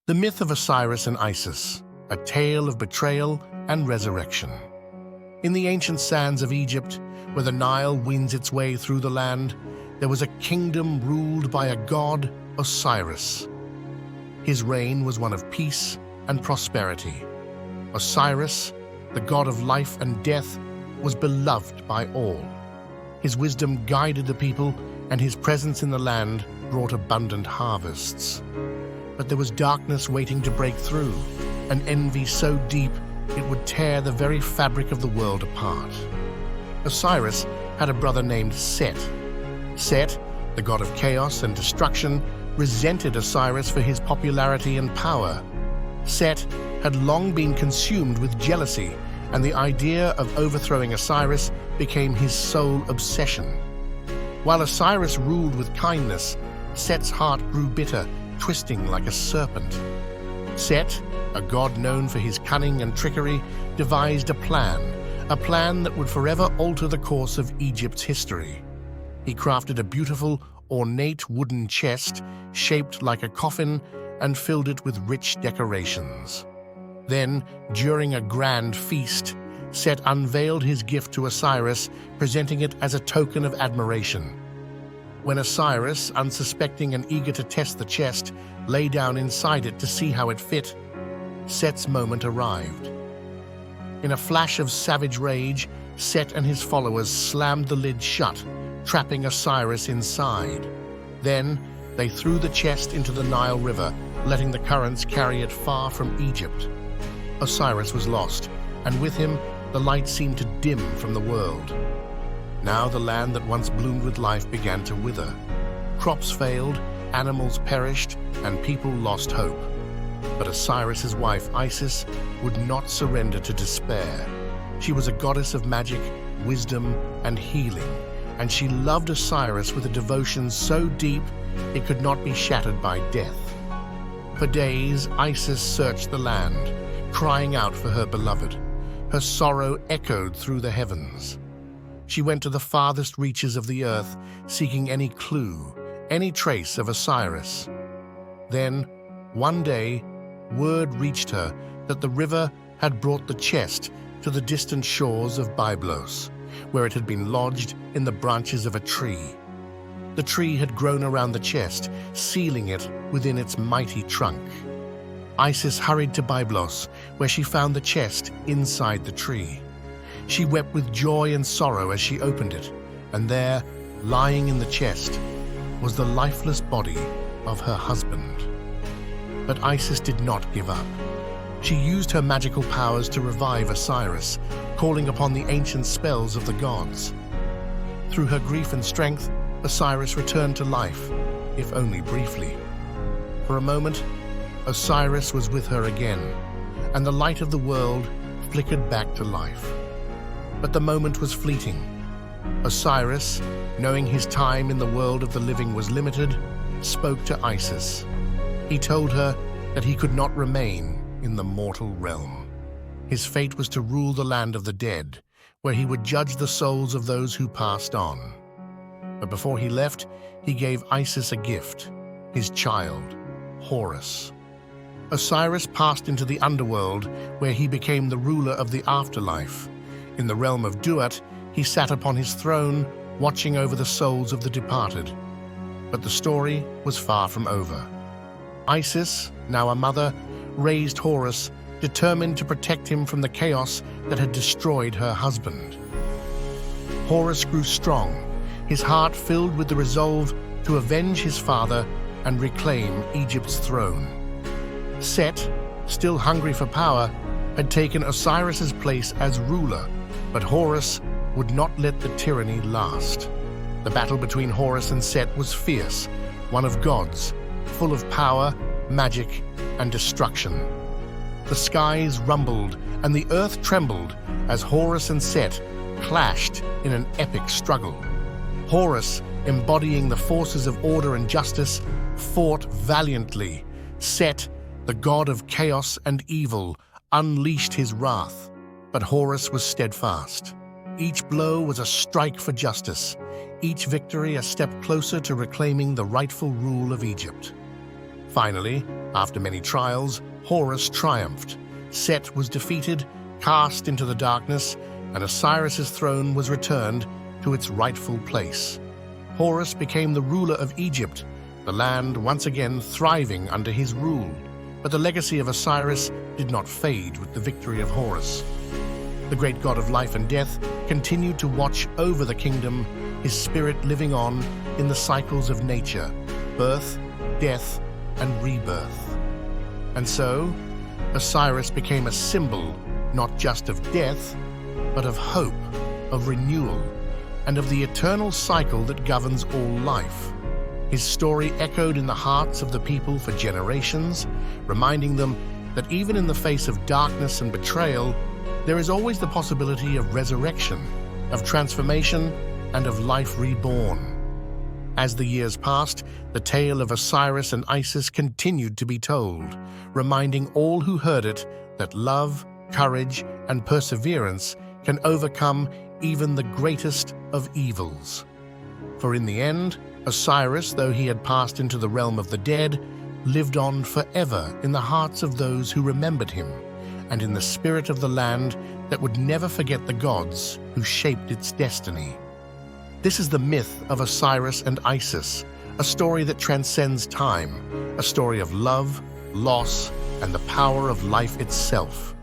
The myth of Osiris and Isis, a tale of betrayal and resurrection. In the ancient sands of Egypt, where the Nile winds its way through the land, there was a kingdom ruled by a god, Osiris. His reign was one of peace and prosperity. Osiris, the god of life and death, was beloved by all. His wisdom guided the people, and his presence in the land brought abundant harvests. But there was darkness waiting to break through, an envy so deep it would tear the very fabric of the world apart. Osiris had a brother named Set. Set, the god of chaos and destruction, resented Osiris for his popularity and power. Set had long been consumed with jealousy, and the idea of overthrowing Osiris became his sole obsession. While Osiris ruled with kindness, Set's heart grew bitter, twisting like a serpent. Set, a god known for his cunning and trickery, devised a plan that would forever alter the course of Egypt's history. He crafted a beautiful, ornate wooden chest shaped like a coffin and filled it with rich decorations. Then, during a grand feast, Set unveiled his gift to Osiris, presenting it as a token of admiration. When Osiris, unsuspecting and eager to test the chest, lay down inside it to see how it fit, Set's moment arrived. In a flash of savage rage, Set and his followers slammed the lid shut, trapping Osiris inside. Then, they threw the chest into the Nile River, letting the currents carry it far from Egypt. Osiris was lost, and with him, the light seemed to dim from the world. Now the land that once bloomed with life began to wither. Crops failed, animals perished, and people lost hope. But Osiris's wife, Isis, would not surrender to despair. She was a goddess of magic, wisdom, and healing, and she loved Osiris with a devotion so deep it could not be shattered by death. For days, Isis searched the land, crying out for her beloved. Her sorrow echoed through the heavens. She went to the farthest reaches of the earth, seeking any clue, any trace of Osiris. Then, one day, word reached her that the river had brought the chest to the distant shores of Byblos, where it had been lodged in the branches of a tree. The tree had grown around the chest, sealing it within its mighty trunk. Isis hurried to Byblos, where she found the chest inside the tree. She wept with joy and sorrow as she opened it, and there, lying in the chest, was the lifeless body of her husband. But Isis did not give up. She used her magical powers to revive Osiris, calling upon the ancient spells of the gods. Through her grief and strength, Osiris returned to life, if only briefly. For a moment, Osiris was with her again, and the light of the world flickered back to life. But the moment was fleeting. Osiris, knowing his time in the world of the living was limited, spoke to Isis. He told her that he could not remain in the mortal realm. His fate was to rule the land of the dead, where he would judge the souls of those who passed on. But before he left, he gave Isis a gift, his child, Horus. Osiris passed into the underworld, where he became the ruler of the afterlife. In the realm of Duat, he sat upon his throne, watching over the souls of the departed. But the story was far from over. Isis, now a mother, raised Horus, determined to protect him from the chaos that had destroyed her husband. Horus grew strong, his heart filled with the resolve to avenge his father and reclaim Egypt's throne. Set, still hungry for power, had taken Osiris's place as ruler, but Horus would not let the tyranny last. The battle between Horus and Set was fierce, one of gods, full of power, magic, and destruction. The skies rumbled and the earth trembled as Horus and Set clashed in an epic struggle. Horus, embodying the forces of order and justice, fought valiantly. Set, the god of chaos and evil, unleashed his wrath. But Horus was steadfast. Each blow was a strike for justice, each victory a step closer to reclaiming the rightful rule of Egypt. Finally, after many trials, Horus triumphed. Set was defeated, cast into the darkness, and Osiris's throne was returned to its rightful place. Horus became the ruler of Egypt, the land once again thriving under his rule. But the legacy of Osiris did not fade with the victory of Horus. The great god of life and death continued to watch over the kingdom, his spirit living on in the cycles of nature, birth, death, and rebirth. And so, Osiris became a symbol not just of death, but of hope, of renewal, and of the eternal cycle that governs all life. His story echoed in the hearts of the people for generations, reminding them that even in the face of darkness and betrayal, there is always the possibility of resurrection, of transformation, and of life reborn. As the years passed, the tale of Osiris and Isis continued to be told, reminding all who heard it that love, courage, and perseverance can overcome even the greatest of evils. For in the end, Osiris, though he had passed into the realm of the dead, lived on forever in the hearts of those who remembered him, and in the spirit of the land that would never forget the gods who shaped its destiny. This is the myth of Osiris and Isis, a story that transcends time, a story of love, loss, and the power of life itself.